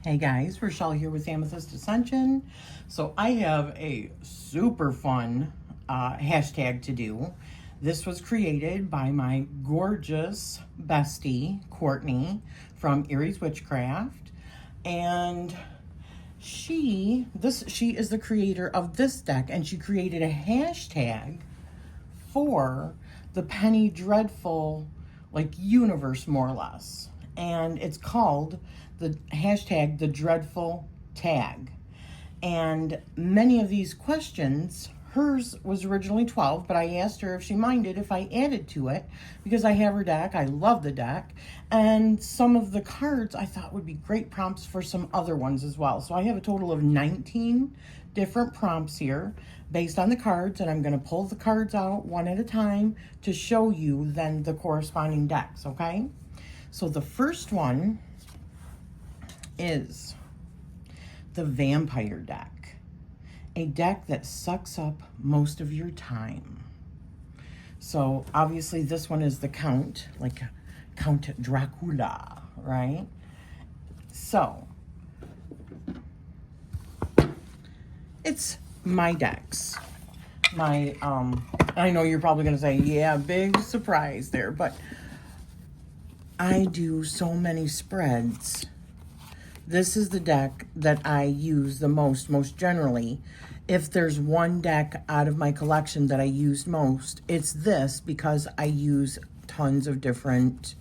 Hey guys, Rochelle here with Amethyst Ascension. So I have a super fun hashtag to do. This was created by my gorgeous bestie, Courtney, from Erieswitchcraft. And she is the creator of this deck, and she created a hashtag for the Penny Dreadful universe, more or less. And it's called the hashtag the Dreadful Tag. And many of these questions, hers was originally 12, but I asked her if she minded if I added to it because I have her deck. I love the deck. And some of the cards I thought would be great prompts for some other ones as well. So I have a total of 19 different prompts here based on the cards, and I'm going to pull the cards out one at a time to show you then the corresponding decks, okay? So the first one is the Vampire Deck, a deck that sucks up most of your time. So obviously this one is the Count, like Count Dracula, right? So it's my decks. I know you're probably going to say, yeah, big surprise there, but I do so many spreads. This is the deck that I use the most generally. If there's one deck out of my collection that I use most, it's this, because I use tons of different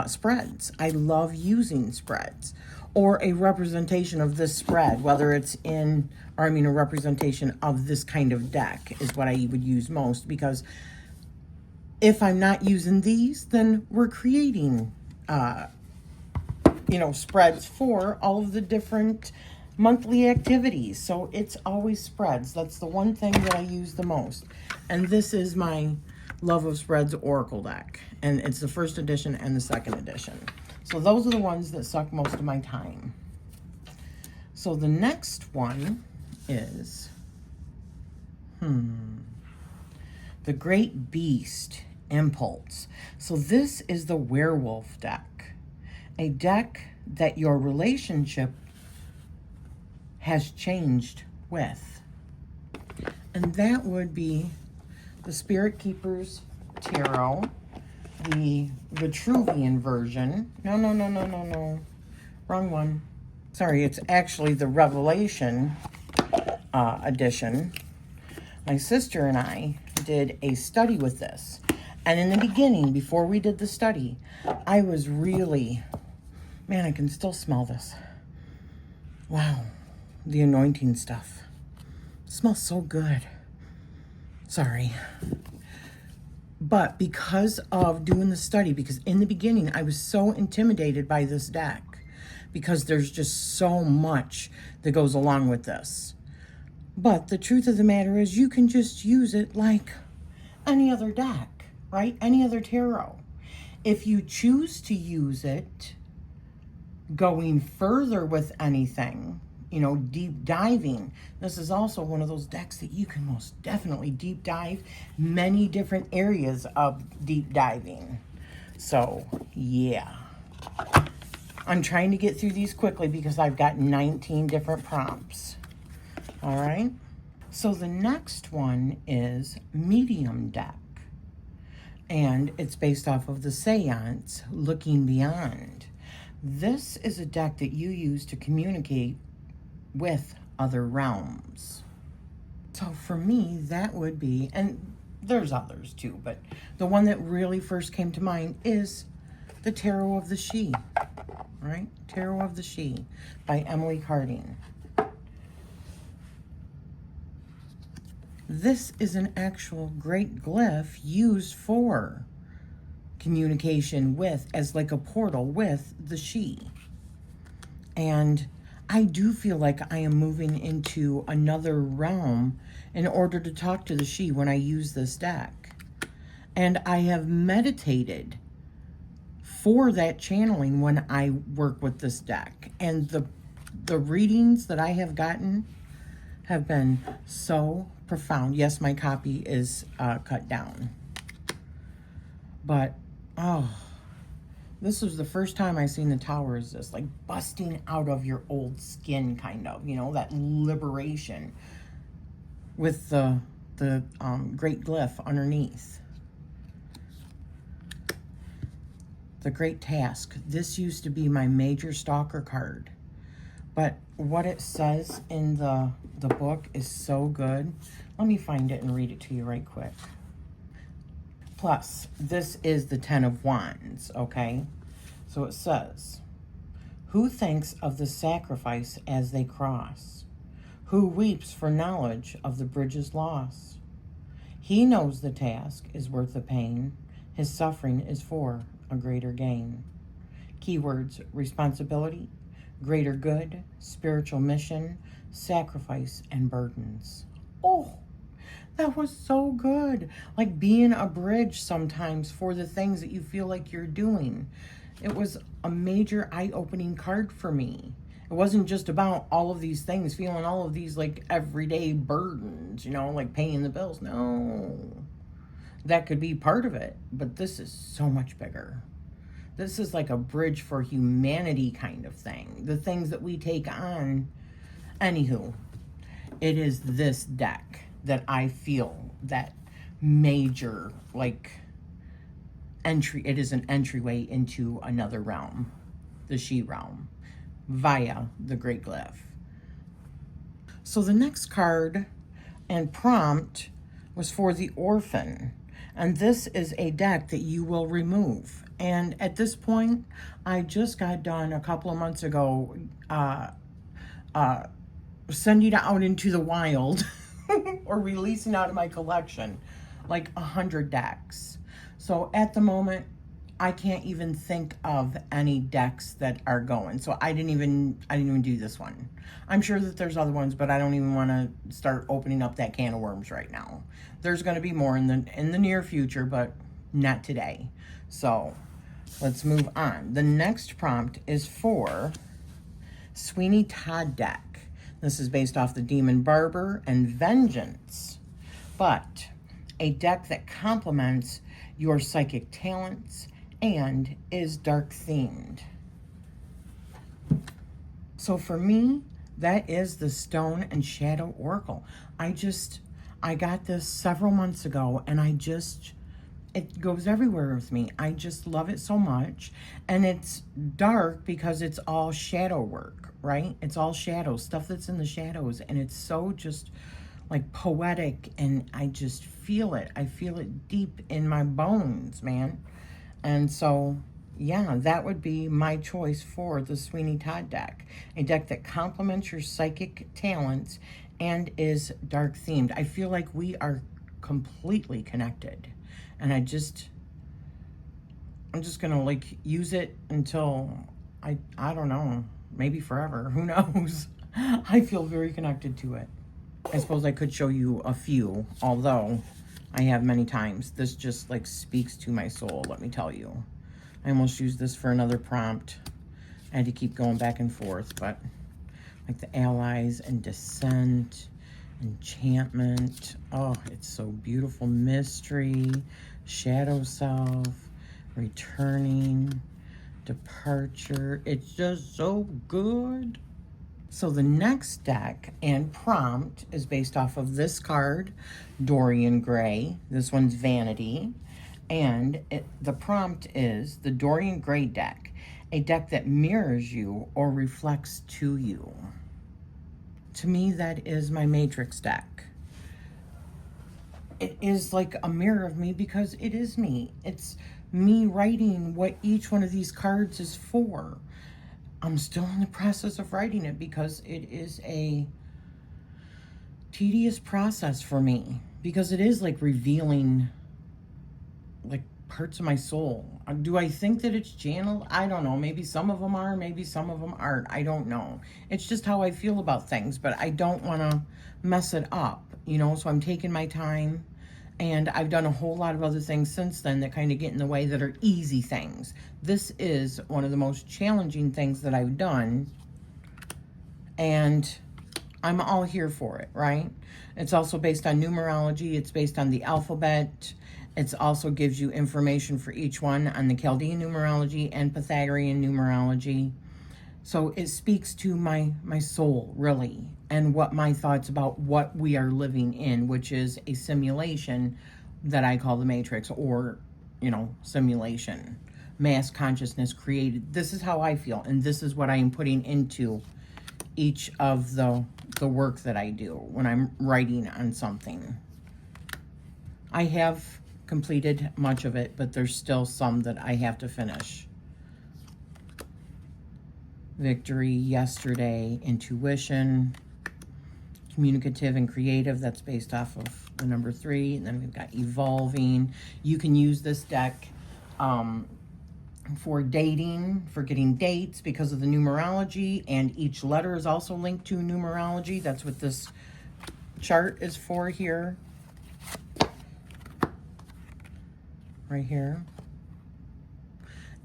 spreads. I love using spreads or a representation of this spread, whether it's a representation of this kind of deck is what I would use most, because if I'm not using these, then we're creating spreads for all of the different monthly activities. So it's always spreads. That's the one thing that I use the most. And this is my Love of Spreads Oracle deck. And it's the first edition and the second edition. So those are the ones that suck most of my time. So the next one is, the Great Beast Impulse. So this is the Werewolf Deck, a deck that your relationship has changed with. And that would be the Spirit Keepers Tarot, the Vitruvian version. No. Wrong one. Sorry, it's actually the Revelation edition. My sister and I did a study with this. And in the beginning, before we did the study, I was really, man, I can still smell this. Wow, the anointing stuff. It smells so good. Sorry. But because of doing the study, because in the beginning, I was so intimidated by this deck, because there's just so much that goes along with this. But the truth of the matter is you can just use it like any other deck. Right? Any other tarot. If you choose to use it going further with anything, deep diving, this is also one of those decks that you can most definitely deep dive many different areas of deep diving. So, yeah. I'm trying to get through these quickly because I've got 19 different prompts. All right? So the next one is Medium Deck. And it's based off of the Seance, Looking Beyond. This is a deck that you use to communicate with other realms. So for me, that would be, and there's others too, but the one that really first came to mind is the Tarot of the She, right? Tarot of the She by Emily Carding. This is an actual great glyph used for communication with, as like a portal with the she. And I do feel like I am moving into another realm in order to talk to the she when I use this deck. And I have meditated for that channeling when I work with this deck. And the readings that I have gotten have been so profound. Yes, my copy is cut down. But, This was the first time I seen the tower as this, like busting out of your old skin, kind of, you know, that liberation with the great glyph underneath. The Great Task. This used to be my major stalker card. But what it says in the book is so good. Let me find it and read it to you right quick. Plus, this is the Ten of Wands, okay? So it says, who thinks of the sacrifice as they cross? Who weeps for knowledge of the bridge's loss? He knows the task is worth the pain. His suffering is for a greater gain. Keywords: responsibility, greater good, spiritual mission, sacrifice, and burdens. Oh, that was so good. Like being a bridge sometimes for the things that you feel like you're doing. It was a major eye-opening card for me. It wasn't just about all of these things, feeling all of these like everyday burdens, you know, like paying the bills. No, that could be part of it, but this is so much bigger. This is like a bridge for humanity kind of thing. The things that we take on. Anywho, it is this deck that I feel that major, like, entry. It is an entryway into another realm, the she realm, via the Great Glyph. So the next card and prompt was for the Orphan. And this is a deck that you will remove. And at this point, I just got done a couple of months ago sending it out into the wild or releasing out of my collection like 100 decks. So at the moment, I can't even think of any decks that are going. So I didn't even do this one. I'm sure that there's other ones, but I don't even want to start opening up that can of worms right now. There's going to be more in the near future, but not today. So let's move on. The next prompt is for Sweeney Todd Deck. This is based off the Demon Barber and Vengeance, but a deck that complements your psychic talents and is dark themed. So for me, that is the Stone and Shadow Oracle. I got this several months ago, and it goes everywhere with me. I just love it so much. And it's dark because it's all shadow work, right? It's all shadows, stuff that's in the shadows. And it's so just like poetic, and I just feel it. I feel it deep in my bones, man. And so, yeah, that would be my choice for the Sweeney Todd deck. A deck that complements your psychic talents and is dark themed. I feel like we are completely connected. And I'm just gonna like use it until I don't know, maybe forever, who knows. I feel very connected to it. I suppose I could show you a few, although I have many times. This just like speaks to my soul, let me tell you. I almost used this for another prompt. I had to keep going back and forth, but like the Allies and Descent, Enchantment. Oh, it's so beautiful. Mystery, Shadow Self, Returning, Departure. It's just so good. So the next deck and prompt is based off of this card, Dorian Grey. This one's Vanity. And the prompt is the Dorian Grey Deck, a deck that mirrors you or reflects to you. To me, that is my Matrix deck. It is like a mirror of me because it is me. It's me writing what each one of these cards is for. I'm still in the process of writing it because it is a tedious process for me, because it is like revealing like parts of my soul. Do I think that it's channeled? I don't know. Maybe some of them are, maybe some of them aren't. I don't know. It's just how I feel about things, but I don't want to mess it up, you know? So I'm taking my time, and I've done a whole lot of other things since then that kind of get in the way that are easy things. This is one of the most challenging things that I've done, and I'm all here for it, right? It's also based on numerology. It's based on the alphabet, It also gives you information for each one on the Chaldean numerology and Pythagorean numerology. So it speaks to my soul, really, and what my thoughts about what we are living in, which is a simulation that I call the Matrix, or, you know, simulation. Mass consciousness created. This is how I feel, and this is what I am putting into each of the work that I do when I'm writing on something. I have completed much of it, but there's still some that I have to finish. Victory, yesterday, intuition, communicative and creative, that's based off of the number 3. And then we've got evolving. You can use this deck for dating, for getting dates because of the numerology, and each letter is also linked to numerology. That's what this chart is for here. Right here.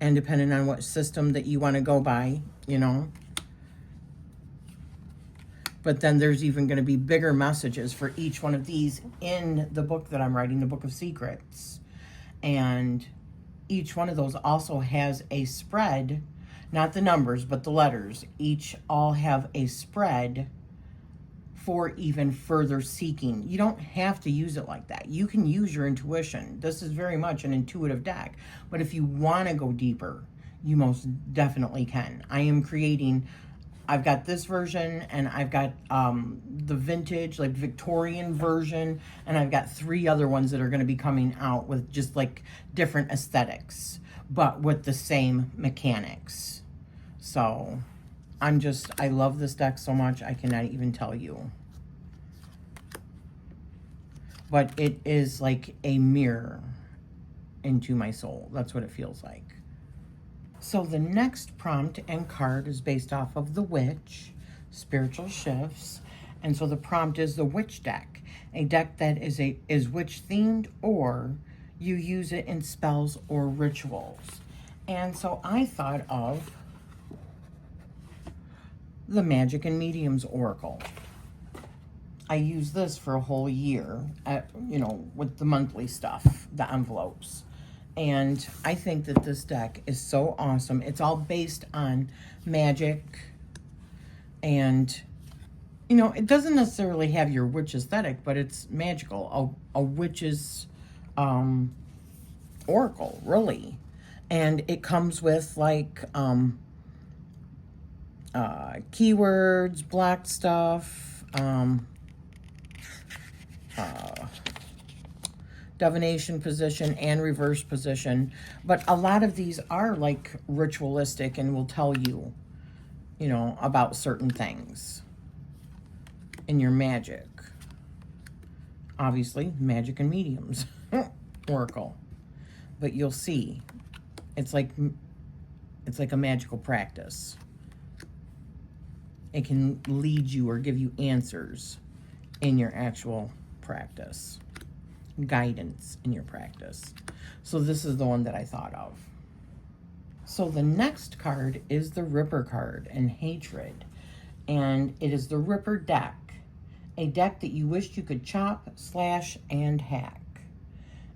And depending on what system that you want to go by, you know. But then there's even going to be bigger messages for each one of these in the book that I'm writing, the Book of Secrets. And each one of those also has a spread, not the numbers, but the letters. Each all have a spread for even further seeking. You don't have to use it like that. You can use your intuition. This is very much an intuitive deck. But if you want to go deeper, you most definitely can. I am creating, I've got this version, and I've got the vintage, like Victorian version, and I've got 3 other ones that are going to be coming out with just like different aesthetics, but with the same mechanics. So I love this deck so much, I cannot even tell you. But it is like a mirror into my soul. That's what it feels like. So the next prompt and card is based off of the Witch, Spiritual Shifts. And so the prompt is the Witch Deck, a deck that is witch themed, or you use it in spells or rituals. And so I thought of the Magic and Mediums Oracle. I use this for a whole year, with the monthly stuff, the envelopes. And I think that this deck is so awesome. It's all based on magic. And, it doesn't necessarily have your witch aesthetic, but it's magical. A witch's oracle, really. And it comes with, like, keywords, black stuff, divination position, and reverse position. But a lot of these are like ritualistic and will tell you, about certain things in your magic. Obviously, Magic and Mediums Oracle. But you'll see, it's like a magical practice. It can lead you or give you answers in your actual practice, guidance in your practice. So this is the one that I thought of. So the next card is the Ripper card in Hatred, and it is the Ripper Deck, a deck that you wished you could chop, slash, and hack.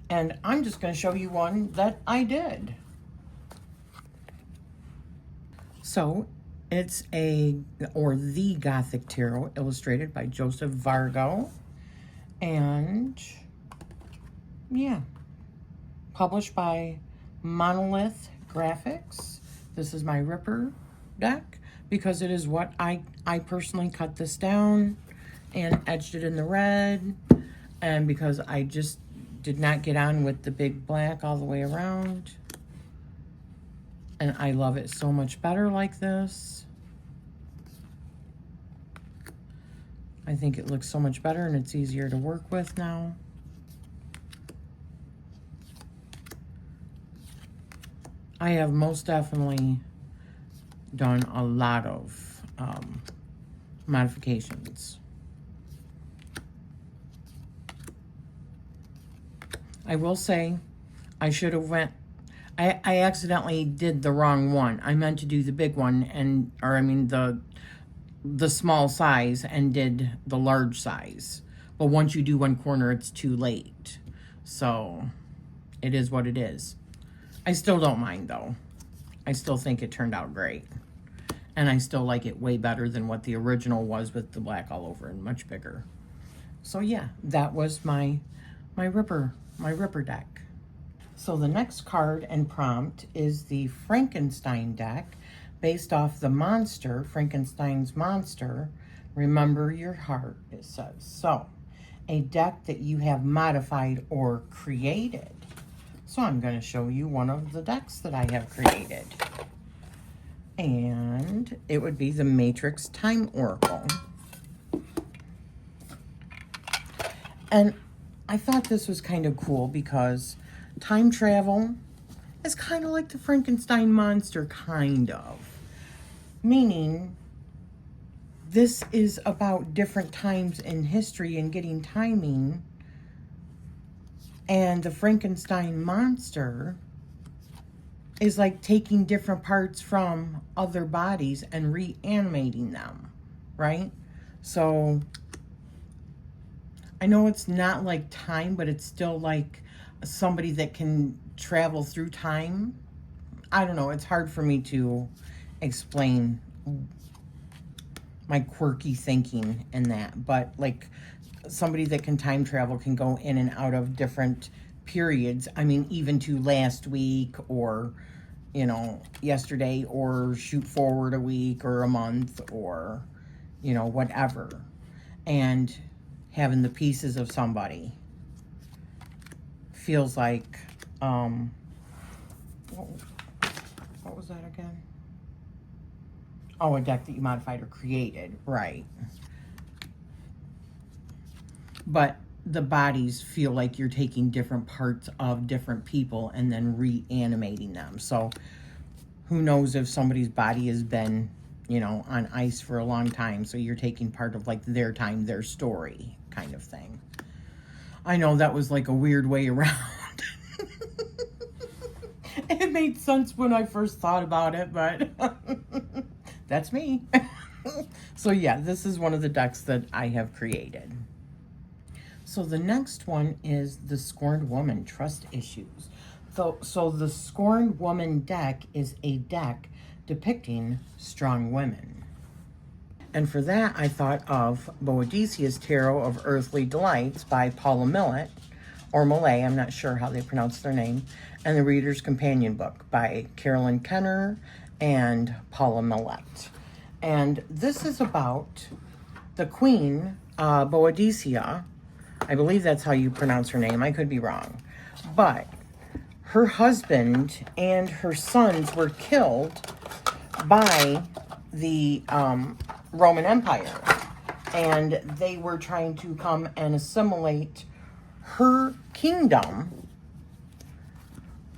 And I'm just going to show you one that I did. So it's the Gothic Tarot, illustrated by Joseph Vargo. And, yeah, published by Monolith Graphics. This is my Ripper deck, because it is what I personally cut this down and edged it in the red. And because I just did not get on with the big black all the way around. And I love it so much better like this. I think it looks so much better, and it's easier to work with now. I have most definitely done a lot of modifications. I will say, I should have I accidentally did the wrong one. I meant to do the big one, the small size, and did the large size. But once you do one corner, it's too late. So, It is what it is. I still don't mind, though. I still think it turned out great. And I still like it way better than what the original was with the black all over and much bigger. So yeah, that was my Ripper deck. So the next card and prompt is the Frankenstein deck, based off the monster, Frankenstein's monster. Remember your heart, it says. So, a deck that you have modified or created. So I'm going to show you one of the decks that I have created. And it would be the Matrix Time Oracle. And I thought this was kind of cool because time travel is kind of like the Frankenstein monster, kind of. Meaning, this is about different times in history and getting timing. And the Frankenstein monster is like taking different parts from other bodies and reanimating them, right? So I know it's not like time, but it's still like somebody that can travel through time. I don't know. It's hard for me to explain my quirky thinking in that, but like somebody that can time travel can go in and out of different periods. I mean, even to last week or, you know, yesterday, or shoot forward a week or a month or, you know, whatever. And having the pieces of somebody feels like, what was that again? Oh, a deck that you modified or created, right. But the bodies feel like you're taking different parts of different people and then reanimating them. So who knows if somebody's body has been, you know, on ice for a long time. So you're taking part of like their time, their story kind of thing. I know that was like a weird way around. It made sense when I first thought about it, but that's me. So yeah, this is one of the decks that I have created. So the next one is the Scorned Woman, Trust Issues. So the Scorned Woman deck is a deck depicting strong women. And for that, I thought of Boadicea's Tarot of Earthly Delights by Paula Millett, or Millay, I'm not sure how they pronounce their name, and the Reader's Companion Book by Carolyn Kenner and Paula Millett. And this is about the Queen, Boadicea. I believe that's how you pronounce her name. I could be wrong. But her husband and her sons were killed by the Roman Empire. And they were trying to come and assimilate her kingdom.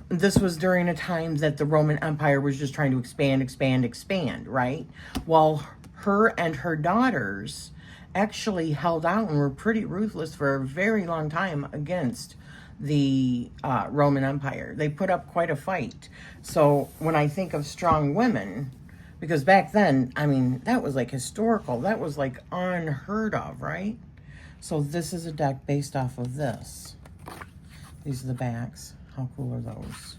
This was during a time that the Roman Empire was just trying to expand, right? While her and her daughters actually held out and were pretty ruthless for a very long time against the Roman Empire. They put up quite a fight. So when I think of strong women, because back then, I mean, that was like historical. That was like unheard of, right? So this is a deck based off of this. These are the backs. How cool are those?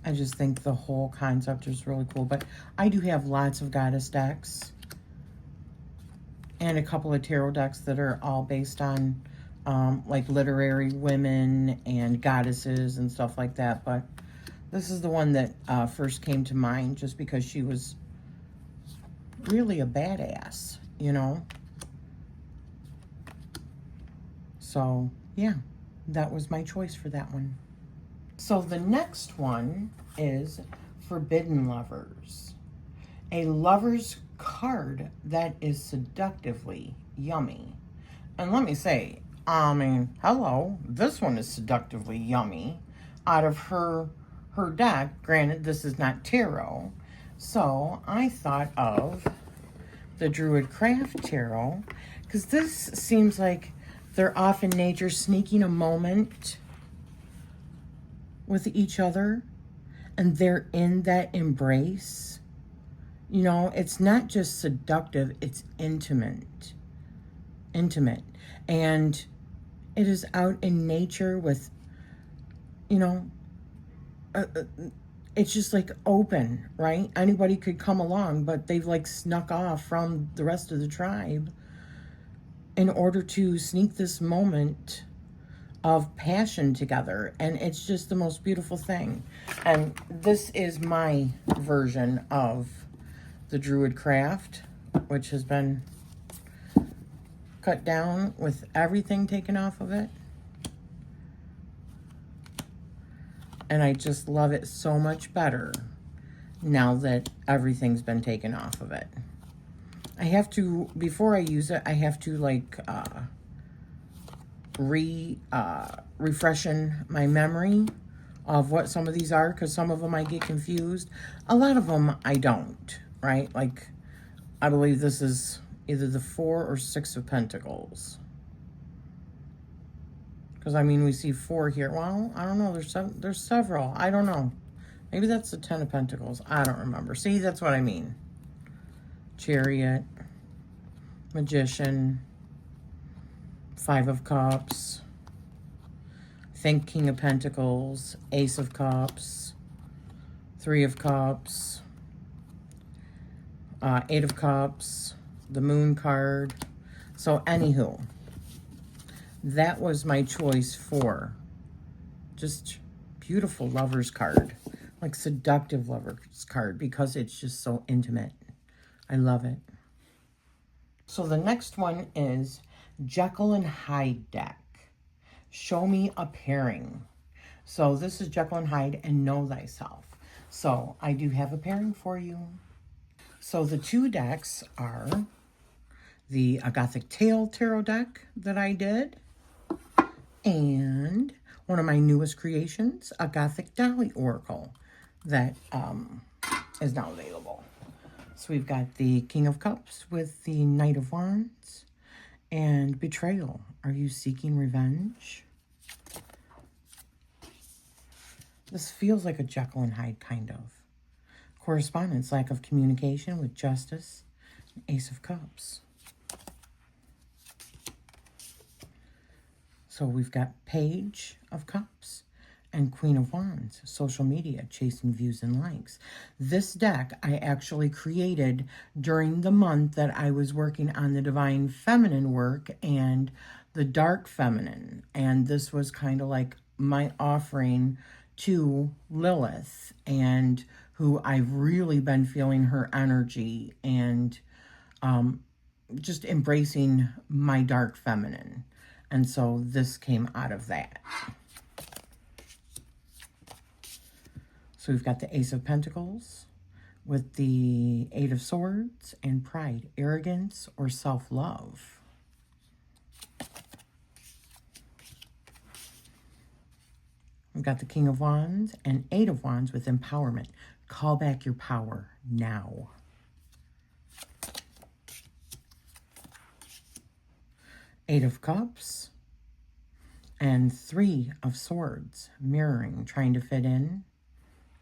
I just think the whole concept is really cool. But I do have lots of goddess decks and a couple of tarot decks that are all based on like literary women and goddesses and stuff like that. But this is the one that first came to mind just because she was really a badass, you know? So, yeah, that was my choice for that one. So the next one is Forbidden Lovers. A lover's card that is seductively yummy. And let me say, I mean, hello, this one is seductively yummy out of her deck. Granted, this is not tarot. So I thought of the Druidcraft Tarot, because this seems like they're off in nature, sneaking a moment with each other, and they're in that embrace, You know, it's not just seductive, it's intimate. Intimate. And it is out in nature with, you know, it's just like open, right? Anybody could come along, but they've like snuck off from the rest of the tribe in order to sneak this moment of passion together. And it's just the most beautiful thing. And this is my version of the Druid craft, which has been cut down with everything taken off of it. And I just love it so much better now that everything's been taken off of it. I have to, before I use it, I have to like refreshen my memory of what some of these are, because some of them I get confused. A lot of them I don't, right? Like, I believe this is either the 4 or 6 of Pentacles. Because, I mean, we see 4 here. Well, I don't know. There's several. I don't know. Maybe that's the 10 of Pentacles. I don't remember. See, that's what I mean. Chariot. Magician. 5 of Cups. I think King of Pentacles. Ace of Cups. 3 of Cups. 8 of Cups. The Moon card. So, anywho. That was my choice for just beautiful lover's card, like seductive lover's card, because it's just so intimate. I love it. So the next one is Jackal and Hide deck. Show me a pairing. So this is Jackal and Hide and Know Thyself. So I do have a pairing for you. So the 2 decks are the Gothic Tale Tarot deck that I did, and one of my newest creations, a Gothic Dolly Oracle that is now available. So we've got the King of Cups with the Knight of Wands and Betrayal. Are you seeking revenge? This feels like a Jekyll and Hyde kind of. Correspondence, lack of communication with Justice, and Ace of Cups. So we've got Page of Cups and Queen of Wands, social media, chasing views and likes. This deck I actually created during the month that I was working on the Divine Feminine work and the Dark Feminine. And this was kind of like my offering to Lilith, and who I've really been feeling her energy and just embracing my Dark Feminine. And so this came out of that. So we've got the Ace of Pentacles with the 8 of Swords and Pride, arrogance, or self-love. We've got the King of Wands and 8 of Wands with empowerment. Call back your power now. Eight of Cups and 3 of Swords, mirroring, trying to fit in.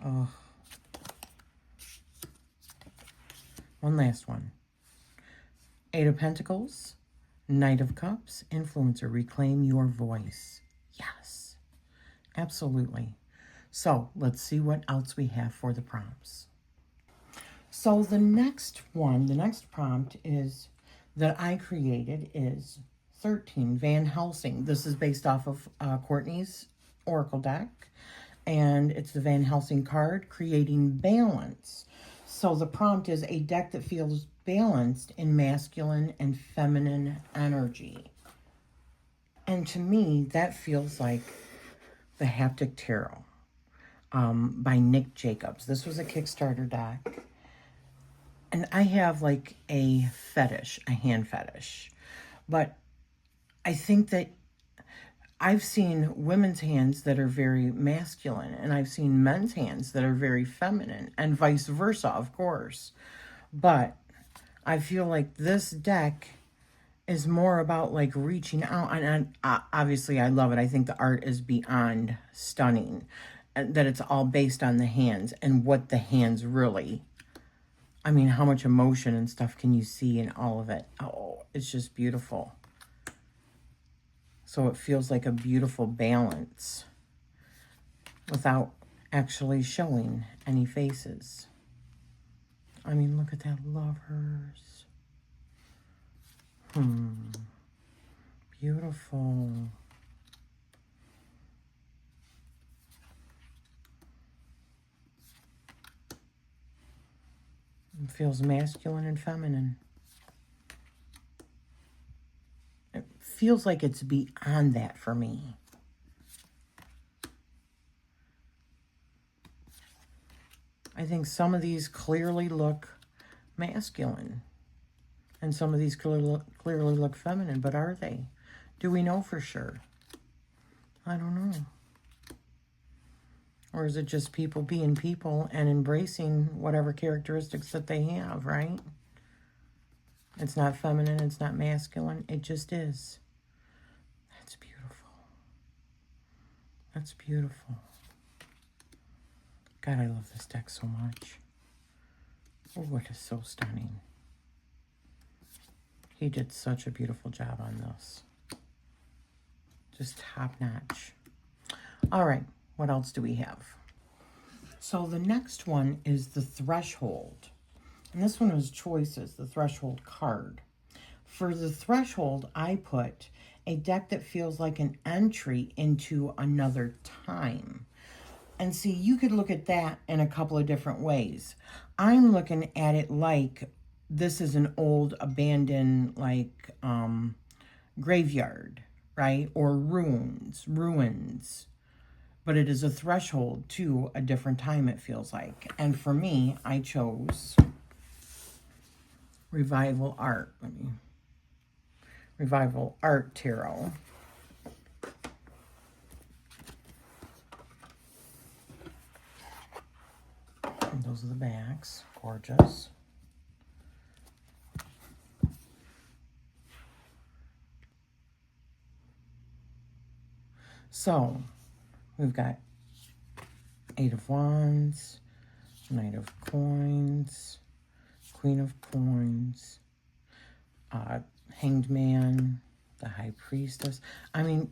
Oh. One last one. 8 of Pentacles, Knight of Cups, influencer, reclaim your voice. Yes, absolutely. So let's see what else we have for the prompts. So the next one, the next prompt is that I created is 13, Van Helsing. This is based off of Courtney's Oracle deck, and it's the Van Helsing card, creating balance. So the prompt is a deck that feels balanced in masculine and feminine energy. And to me, that feels like the Haptic Tarot by Nick Jacobs. This was a Kickstarter deck. And I have like a fetish, a hand fetish. But I think that I've seen women's hands that are very masculine, and I've seen men's hands that are very feminine, and vice versa, of course. But I feel like this deck is more about like reaching out, and obviously I love it. I think the art is beyond stunning, and that it's all based on the hands and what the hands really I mean, how much emotion and stuff can you see in all of it? Oh, it's just beautiful. So it feels like a beautiful balance without actually showing any faces. I mean, look at that lovers. Beautiful. It feels masculine and feminine. It feels like it's beyond that for me. I think some of these clearly look masculine. And some of these clearly look feminine. But are they? Do we know for sure? I don't know. Or is it just people being people and embracing whatever characteristics that they have, right? It's not feminine, it's not masculine, it just is. That's beautiful. That's beautiful. God, I love this deck so much. Oh, it is so stunning. He did such a beautiful job on this. Just top notch. All right. What else do we have? So the next one is the Threshold. And this one was choices, the Threshold card. For the Threshold, I put a deck that feels like an entry into another time. And see, you could look at that in a couple of different ways. I'm looking at it like this is an old abandoned like graveyard, right? Or ruins. But it is a threshold to a different time, it feels like. And for me, I chose Revival Art. Revival Art Tarot. And those are the backs. Gorgeous. So, we've got 8 of Wands, Knight of Coins, Queen of Coins, Hanged Man, the High Priestess. I mean,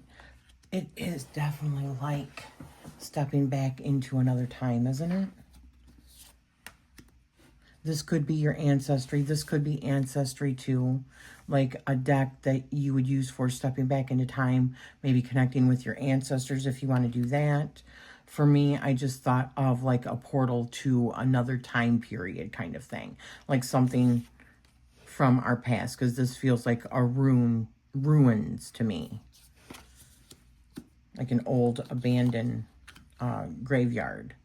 it is definitely like stepping back into another time, isn't it? This could be your ancestry. This could be ancestry too. Like a deck that you would use for stepping back into time, maybe connecting with your ancestors if you want to do that. For me, I just thought of like a portal to another time period kind of thing. Like something from our past, because this feels like a ruins to me. Like an old abandoned graveyard.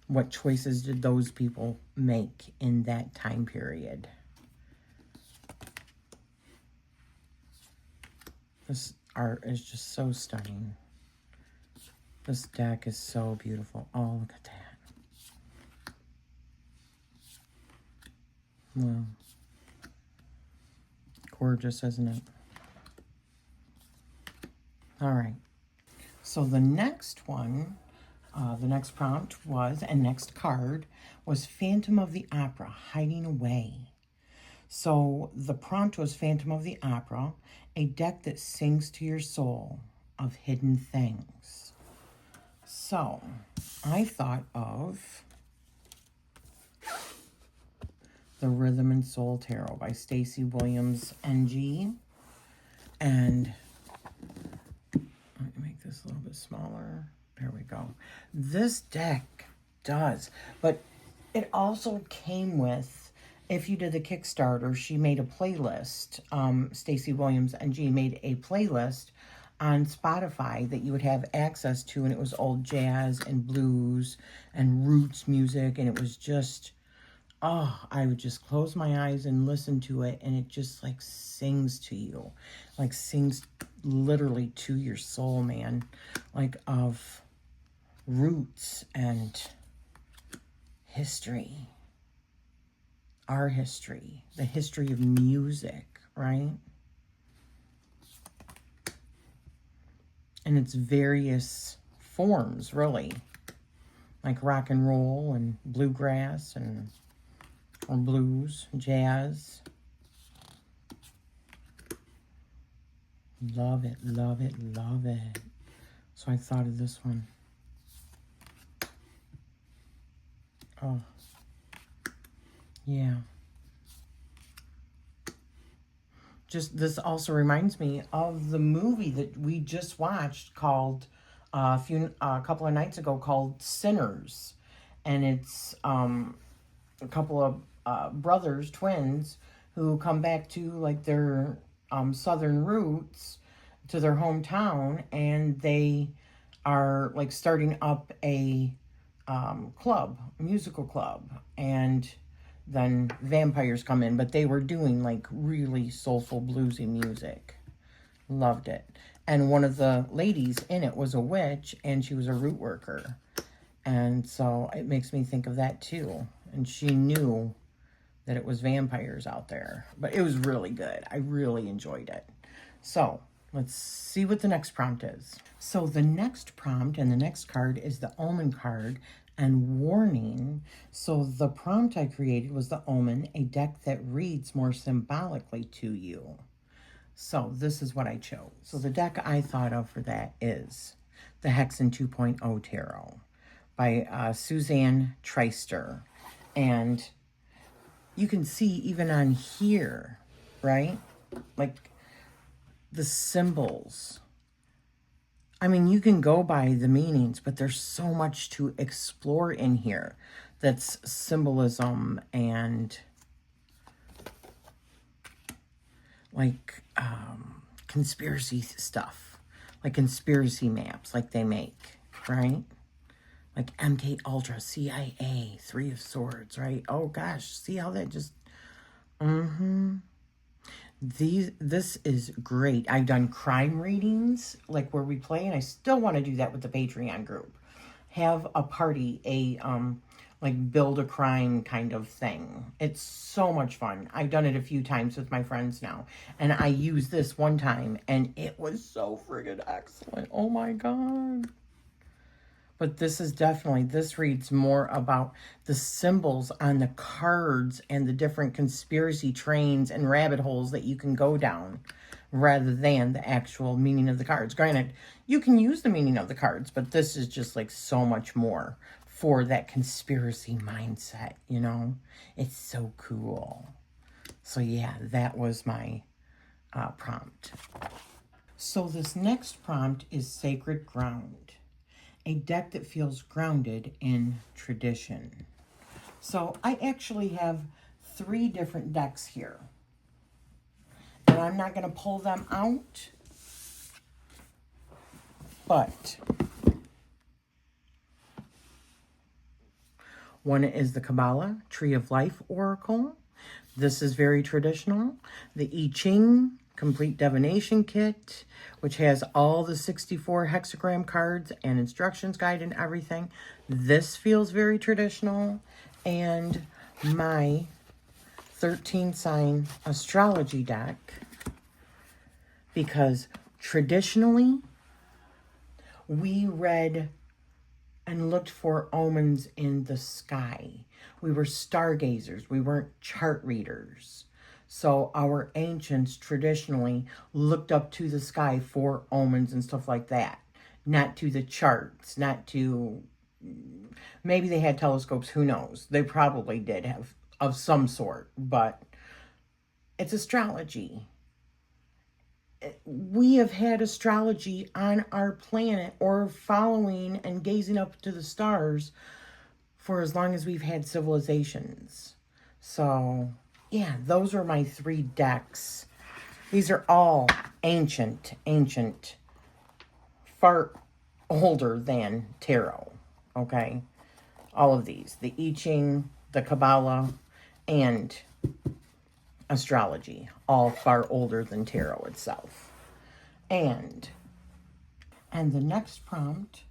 What choices did those people make in that time period? This art is just so stunning. This deck is so beautiful. Oh, look at that. Wow. Gorgeous, isn't it? All right. So the next one... the next prompt was, and next card, was Phantom of the Opera, Hiding Away. So the prompt was Phantom of the Opera, a deck that sings to your soul of hidden things. So I thought of the Rhythm and Soul Tarot by Stacey Williams, NG. And let me make this a little bit smaller. There we go. This deck does, but it also came with, if you did the Kickstarter, she made a playlist. Stacey Williams and G made a playlist on Spotify that you would have access to, and it was old jazz and blues and roots music, and it was just, oh, I would just close my eyes and listen to it, and it just like sings to you, like sings literally to your soul, man, like of roots and history, our history, the history of music, right? And its various forms, really. like rock and roll and bluegrass and or blues, jazz. Love it, love it, love it. So I thought of this one. Oh, yeah. Just this also reminds me of the movie that we just watched called a couple of nights ago called Sinners, and it's a couple of brothers, twins, who come back to like their southern roots, to their hometown, and they are like starting up a club, a musical club, and then vampires come in, but they were doing like really soulful bluesy music. Loved it. And one of the ladies in it was a witch, and she was a root worker. And so it makes me think of that too. And she knew that it was vampires out there. But it was really good. I really enjoyed it. So let's see what the next prompt is. So the next prompt and the next card is the Omen card and warning. So the prompt I created was the Omen, a deck that reads more symbolically to you. So this is what I chose. So the deck I thought of for that is the Hexen 2.0 Tarot by Suzanne Treister. And you can see even on here, right? Like the symbols. I mean, you can go by the meanings, but there's so much to explore in here that's symbolism and like conspiracy stuff, like conspiracy maps like they make, right? Like MK Ultra, CIA, Three of Swords, right? Oh gosh, see how that just, this is great. I've done crime readings, like where we play, and I still want to do that with the Patreon group. Have a party, like build a crime kind of thing. It's so much fun. I've done it a few times with my friends now, and I used this one time, and it was so friggin' excellent. Oh my God. But this is definitely, this reads more about the symbols on the cards and the different conspiracy trains and rabbit holes that you can go down rather than the actual meaning of the cards. Granted, you can use the meaning of the cards, but this is just like so much more for that conspiracy mindset, you know? It's so cool. So yeah, that was my prompt. So this next prompt is Sacred Ground, a deck that feels grounded in tradition. So I actually have 3 different decks here. And I'm not going to pull them out, but one is the Kabbalah Tree of Life Oracle. This is very traditional. The I Ching Complete Divination Kit, which has all the 64 hexagram cards and instructions guide and everything. This feels very traditional. And my 13 sign astrology deck, because traditionally we read and looked for omens in the sky. We were stargazers. We weren't chart readers. So our ancients traditionally looked up to the sky for omens and stuff like that. Not to the charts, not to... Maybe they had telescopes, who knows? They probably did have, of some sort, but it's astrology. We have had astrology on our planet or following and gazing up to the stars for as long as we've had civilizations. So, yeah, those are my 3 decks. These are all ancient, far older than tarot, okay? All of these, the I Ching, the Kabbalah, and astrology, all far older than tarot itself. And the next prompt,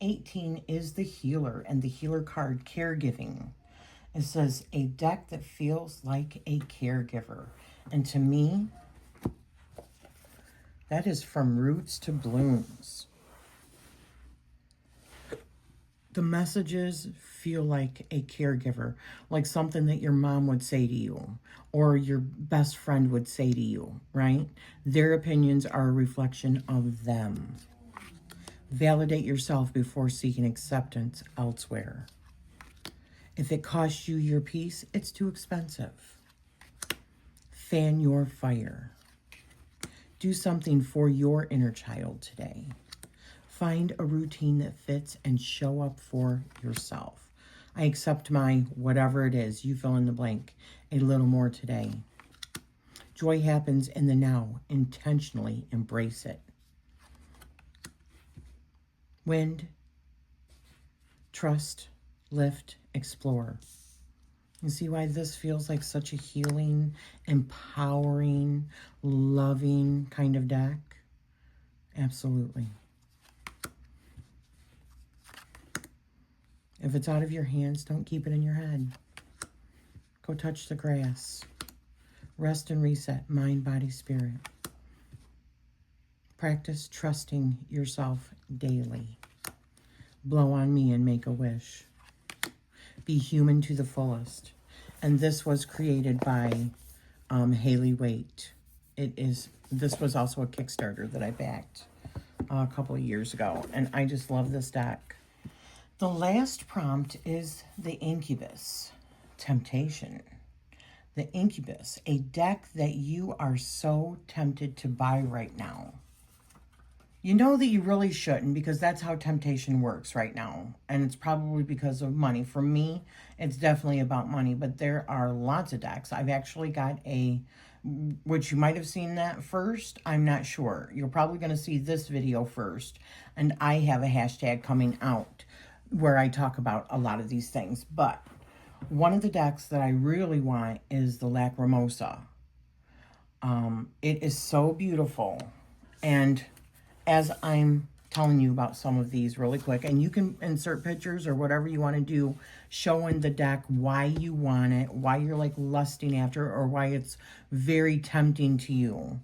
18, is the Healer, and the Healer card, Caregiving. It says, a deck that feels like a caregiver. And to me, that is from roots to blooms. The messages feel like a caregiver, like something that your mom would say to you or your best friend would say to you, right? Their opinions are a reflection of them. Validate yourself before seeking acceptance elsewhere. If it costs you your peace, it's too expensive. Fan your fire. Do something for your inner child today. Find a routine that fits and show up for yourself. I accept my whatever it is, you fill in the blank, a little more today. Joy happens in the now. Intentionally embrace it. Wind, trust, lift, explore. You see why this feels like such a healing, empowering, loving kind of deck? Absolutely. If it's out of your hands, don't keep it in your head. Go touch the grass. Rest and reset, mind, body, spirit. Practice trusting yourself daily. Blow on me and make a wish. Be human to the fullest. And this was created by Haley Waite. This was also a Kickstarter that I backed a couple of years ago. And I just love this deck. The last prompt is the Incubus, Temptation. The Incubus, a deck that you are so tempted to buy right now. You know that you really shouldn't, because that's how temptation works right now. And it's probably because of money. For me, it's definitely about money, but there are lots of decks. I've actually got which you might have seen that first. I'm not sure. You're probably going to see this video first. And I have a hashtag coming out where I talk about a lot of these things. But one of the decks that I really want is the Lacrimosa. It is so beautiful. And as I'm telling you about some of these really quick, and you can insert pictures or whatever you want to do, showing the deck why you want it, why you're like lusting after it, or why it's very tempting to you.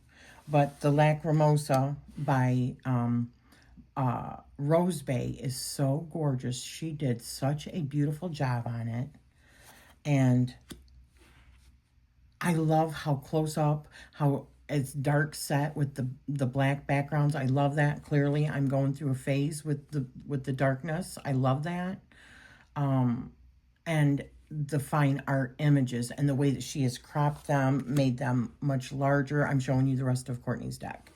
But the Lacrimosa by Rose Bay is so gorgeous. She did such a beautiful job on it. And I love how close up, how it's dark set with the black backgrounds. I love that. Clearly, I'm going through a phase with the darkness. I love that. And the fine art images and the way that she has cropped them, made them much larger. I'm showing you the rest of Courtney's deck,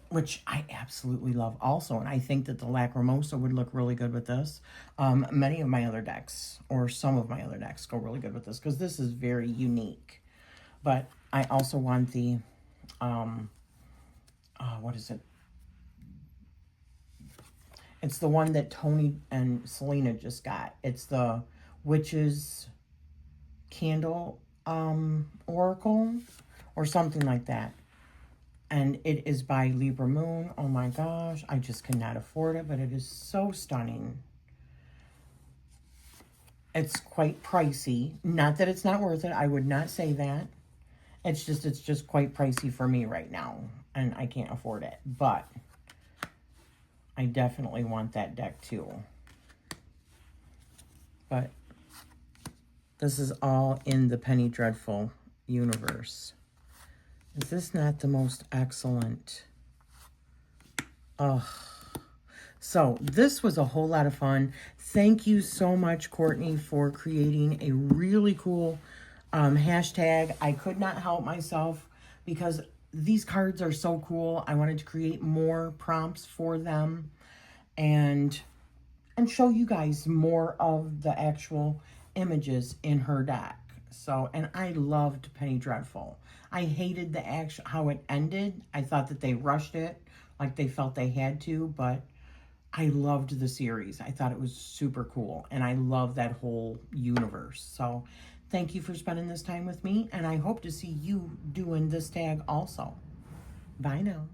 which I absolutely love also. And I think that the Lacrimosa would look really good with this. Many of my other decks, or some of my other decks, go really good with this because this is very unique. But I also want the, what is it? It's the one that Tony and Selena just got. It's the Witch's Candle Oracle or something like that. And it is by Libra Moon. Oh my gosh, I just cannot afford it, but it is so stunning. It's quite pricey. Not that it's not worth it. I would not say that. It's just quite pricey for me right now, and I can't afford it. But I definitely want that deck too. But this is all in the Penny Dreadful universe. Is this not the most excellent? So this was a whole lot of fun. Thank you so much, Courtney, for creating a really cool hashtag. I could not help myself because these cards are so cool. I wanted to create more prompts for them and show you guys more of the actual images in her deck. So, and I loved Penny Dreadful. I hated how it ended. I thought that they rushed it, like they felt they had to, but I loved the series. I thought it was super cool, and I love that whole universe. So thank you for spending this time with me, and I hope to see you doing this tag also. Bye now.